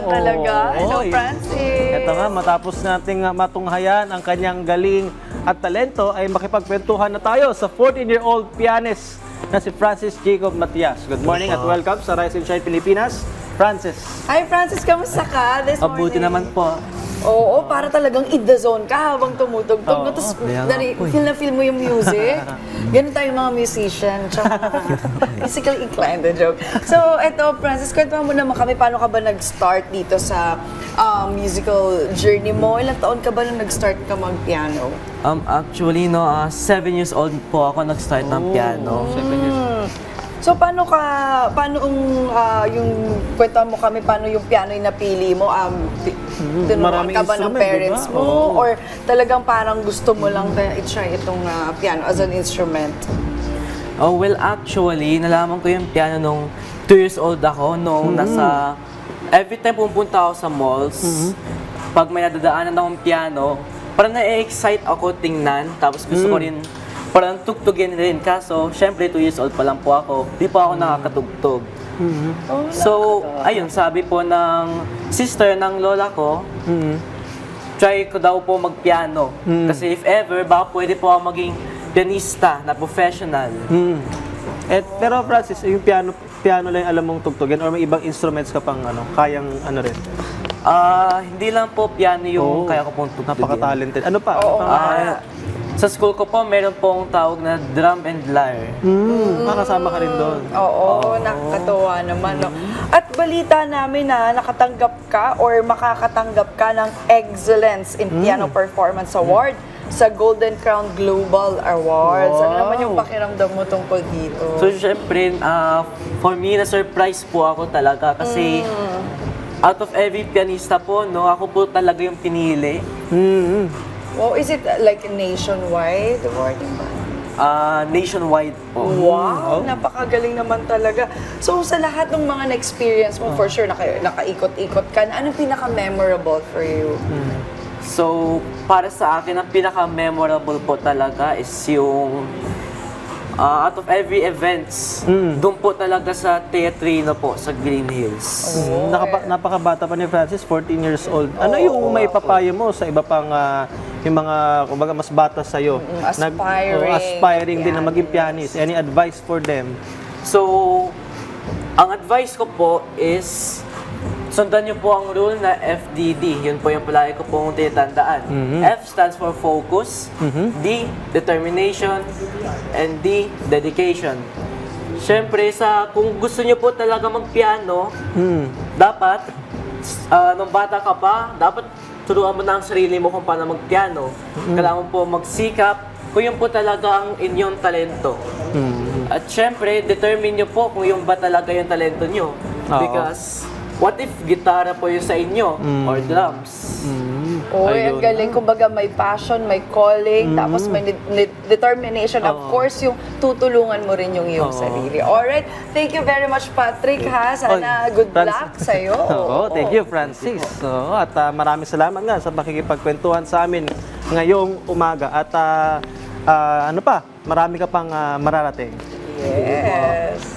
talaga. Hello, Oy. Francis. Ito nga, matapos nating matunghayan ang kanyang galing at talento, ay makipagkwentuhan na tayo sa 14-year-old pianist na si Francis Jacob Matias. Good morning at welcome sa Rise and Shine Pilipinas. Francis. Hi, Francis. Kamusta ka this morning? Mabuti naman po. Oo, para talagang in the zone ka habang tumutugtog. No? Tapos, feel na feel mo yung music. Ganun tayo mga musician. Tsaka physically inclined, the joke. So, eto, Francis, kwentuhan mo naman kami, paano ka ba nag-start dito sa musical journey mo? Ilang taon ka ba nung nag-start ka mag-piano? Actually, 7 years old po ako nag-start ng piano. 7 years. So, paano yung kwentuhan mo kami, paano yung piano yung napili mo? Tinuruan Maraming ka ba ng instrument, parents diba? mo? Oo. Or talagang parang gusto mo lang i-try itong piano as an instrument? Oh, well, actually, nalaman ko yung piano nung 2 years old ako, nung nasa... Every time pumunta ako sa malls, pag may nadadaanan akong piano, parang na-excite ako tingnan, tapos gusto ko rin parang tugtugin rin. Kaso, syempre, 2 years old pa lang po ako, di pa ako nakakatugtog. Oh, So, ayun, sabi po ng sister ng lola ko, try ko daw po magpiano. Kasi if ever, baka pwede po ako maging pianista na professional. Pero Francis, yung piano lang yung alam mong tugtugin or may ibang instruments ka pang kayang rin? Hindi lang po piano yung kaya ko pong tugtugin. Napaka-talented. Ano pa? Oo Ano pa? Sa school ko po, meron pong tawag na drum and lyre. Makasama ka rin doon. Oo, nakakatuwa naman. No? At balita namin na nakatanggap ka or makakatanggap ka ng Excellence in Piano Performance Award sa Golden Crown Global Awards. Ano naman yung pakiramdam mo tungkol dito? So, syempre, for me, na-surprise po ako talaga kasi out of every pianista po, ako po talaga yung pinili. Oh, is it like nationwide awarding ba? Nationwide po. Wow, napakagaling naman talaga. So, sa lahat ng mga na-experience mo, for sure, nakaikot-ikot ka. Anong pinaka-memorable for you? So, para sa akin, ang pinaka-memorable po talaga is yung out of every events, doon po talaga sa Teatrino po, sa Green Hills. Napakabata pa ni Francis, 14 years old. Ano yung may papayo mo sa iba pang yung mga kumbaga mas bata sa iyo, aspiring din na maging pianist? Any advice for them? So, ang advice ko po is sundan niyo po ang rule na FDD. Yun po yung palagi ko pong tinatandaan. F stands for focus, D, determination, and D, dedication. Siyempre, kung gusto niyo po talaga magpiano, dapat, nung bata ka pa, dapat turuan mo na ang sarili mo kung paano magpiano. Kailangan po magsikap kung yun po talaga ang inyong talento. At siyempre, determine niyo po kung yun ba talaga yung talento niyo. Because, what if gitara po yung sa inyo or drums? Oy, ang galing. Kumbaga may passion, may calling, tapos may determination. Of course, yung tutulungan mo rin yung iyong sarili. Alright, thank you very much, Patrick, ha? Sana good luck sa'yo. Oo, thank you, Francis. At maraming salamat nga sa pakikipagkwentuhan sa amin ngayong umaga. At marami ka pang mararating. Yes.